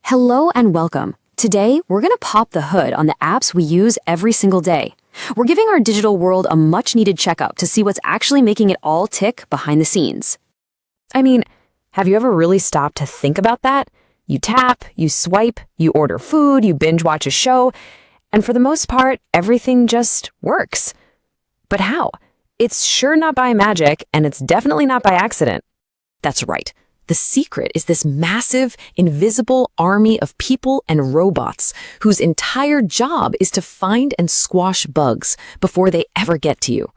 Hello and welcome. Today, we're going to pop the hood on the apps we use every single day. We're giving our digital world a much-needed checkup to see what's actually making it all tick behind the scenes. I mean, have you ever really stopped to think about that? You tap, you swipe, you order food, you binge watch a show, and for the most part, everything just works. But how? It's sure not by magic, and it's definitely not by accident. That's right. The secret is this massive, invisible army of people and robots whose entire job is to find and squash bugs before they ever get to you.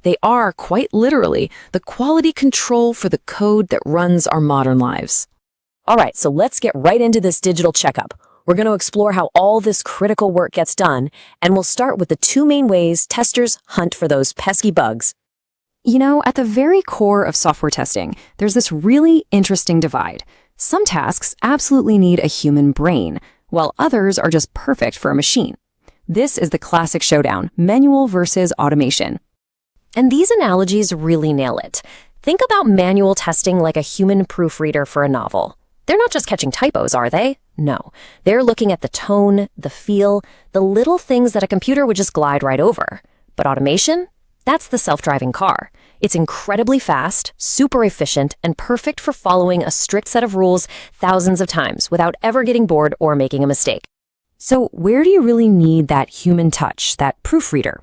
They are, quite literally, the quality control for the code that runs our modern lives. All right, so let's get right into this digital checkup. We're going to explore how all this critical work gets done, and we'll start with the two main ways testers hunt for those pesky bugs. You know, at the very core of software testing, there's this really interesting divide. Some tasks absolutely need a human brain, while others are just perfect for a machine. This is the classic showdown, manual versus automation. And these analogies really nail it. Think about manual testing like a human proofreader for a novel. They're not just catching typos, are they? No. They're looking at the tone, the feel, the little things that a computer would just glide right over. But automation? That's the self-driving car. It's incredibly fast, super efficient, and perfect for following a strict set of rules thousands of times without ever getting bored or making a mistake. So where do you really need that human touch, that proofreader?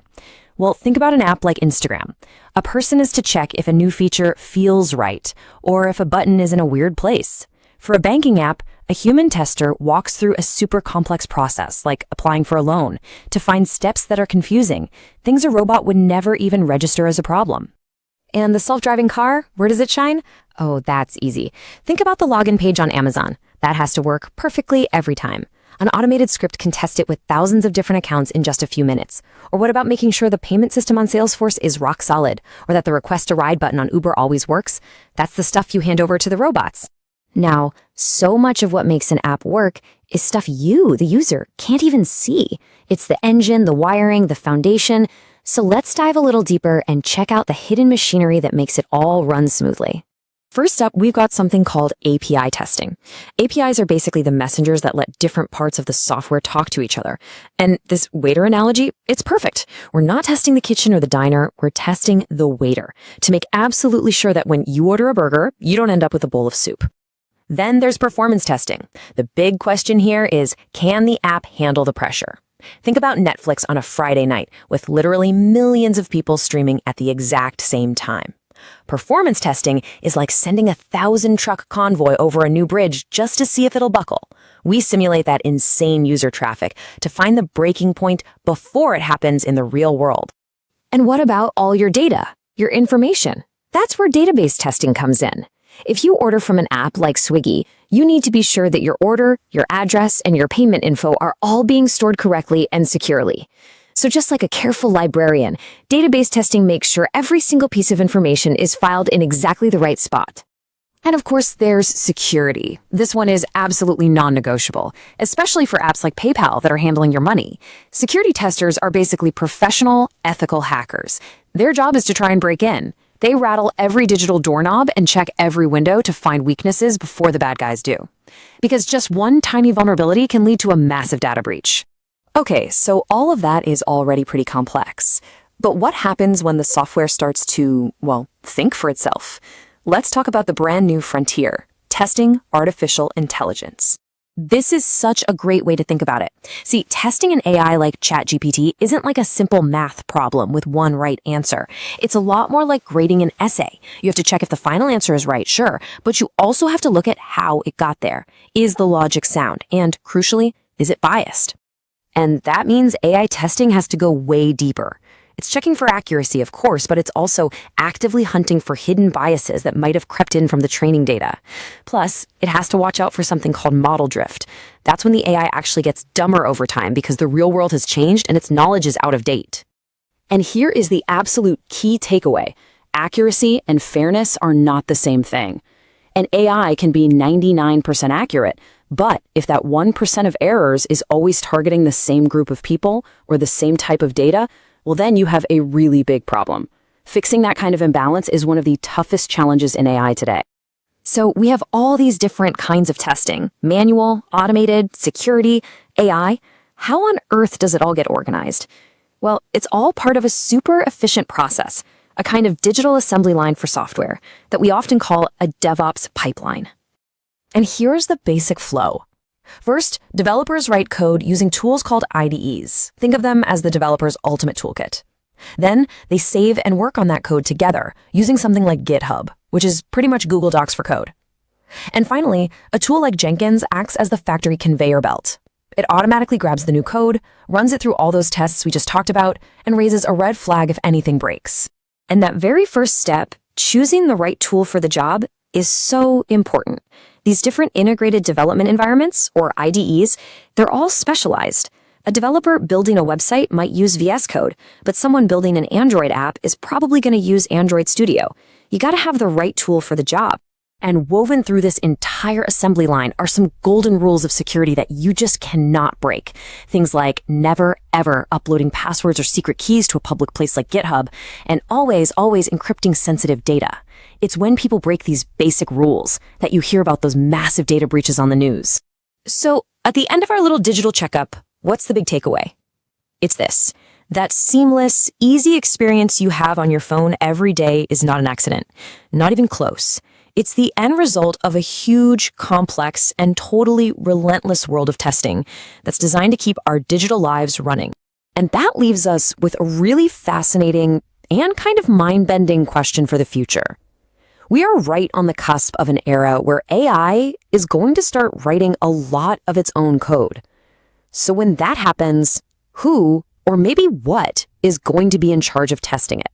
Well, think about an app like Instagram. A person is to check if a new feature feels right, or if a button is in a weird place. For a banking app, a human tester walks through a super complex process, like applying for a loan, to find steps that are confusing, things a robot would never even register as a problem. And the self-driving car, where does it shine? Oh, that's easy. Think about the login page on Amazon. That has to work perfectly every time. An automated script can test it with thousands of different accounts in just a few minutes. Or what about making sure the payment system on Salesforce is rock solid, or that the request a ride button on Uber always works? That's the stuff you hand over to the robots. Now, so much of what makes an app work is stuff you, the user, can't even see. It's the engine, the wiring, the foundation. So let's dive a little deeper and check out the hidden machinery that makes it all run smoothly. First up, we've got something called API testing. APIs are basically the messengers that let different parts of the software talk to each other. And this waiter analogy, it's perfect. We're not testing the kitchen or the diner, we're testing the waiter to make absolutely sure that when you order a burger, you don't end up with a bowl of soup. Then there's performance testing. The big question here is, can the app handle the pressure? Think about Netflix on a Friday night with literally millions of people streaming at the exact same time. Performance testing is like sending a 1,000-truck convoy over a new bridge just to see if it'll buckle. We simulate that insane user traffic to find the breaking point before it happens in the real world. And what about all your data, your information? That's where database testing comes in. If you order from an app like Swiggy, you need to be sure that your order, your address, and your payment info are all being stored correctly and securely. So just like a careful librarian, database testing makes sure every single piece of information is filed in exactly the right spot. And of course, there's security. This one is absolutely non-negotiable, especially for apps like PayPal that are handling your money. Security testers are basically professional, ethical hackers. Their job is to try and break in. They rattle every digital doorknob and check every window to find weaknesses before the bad guys do. Because just one tiny vulnerability can lead to a massive data breach. Okay, so all of that is already pretty complex. But what happens when the software starts to, well, think for itself? Let's talk about the brand new frontier, testing artificial intelligence. This is such a great way to think about it. See, testing an AI like ChatGPT isn't like a simple math problem with one right answer. It's a lot more like grading an essay. You have to check if the final answer is right, sure, but you also have to look at how it got there. Is the logic sound? And crucially, is it biased? And that means AI testing has to go way deeper. It's checking for accuracy, of course, but it's also actively hunting for hidden biases that might have crept in from the training data. Plus, it has to watch out for something called model drift. That's when the AI actually gets dumber over time because the real world has changed and its knowledge is out of date. And here is the absolute key takeaway. Accuracy and fairness are not the same thing. An AI can be 99% accurate, but if that 1% of errors is always targeting the same group of people or the same type of data, well, then you have a really big problem. Fixing that kind of imbalance is one of the toughest challenges in AI today. So we have all these different kinds of testing: manual, automated, security, AI. How on earth does it all get organized? Well, it's all part of a super efficient process, a kind of digital assembly line for software that we often call a DevOps pipeline. And here's the basic flow. First, developers write code using tools called IDEs. Think of them as the developer's ultimate toolkit. Then they save and work on that code together using something like GitHub, which is pretty much Google Docs for code. And finally, a tool like Jenkins acts as the factory conveyor belt. It automatically grabs the new code, runs it through all those tests we just talked about, and raises a red flag if anything breaks. And that very first step, choosing the right tool for the job, is so important. These different integrated development environments, or IDEs, they're all specialized. A developer building a website might use VS Code, but someone building an Android app is probably going to use Android Studio. You got to have the right tool for the job. And woven through this entire assembly line are some golden rules of security that you just cannot break. Things like never, ever uploading passwords or secret keys to a public place like GitHub, and always encrypting sensitive data. It's when people break these basic rules that you hear about those massive data breaches on the news. So, at the end of our little digital checkup, what's the big takeaway? It's this: that seamless, easy experience you have on your phone every day is not an accident. Not even close. It's the end result of a huge, complex, and totally relentless world of testing that's designed to keep our digital lives running. And that leaves us with a really fascinating and kind of mind-bending question for the future. We are right on the cusp of an era where AI is going to start writing a lot of its own code. So when that happens, who, or maybe what, is going to be in charge of testing it?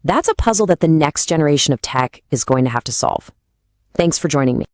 That's a puzzle that the next generation of tech is going to have to solve. Thanks for joining me.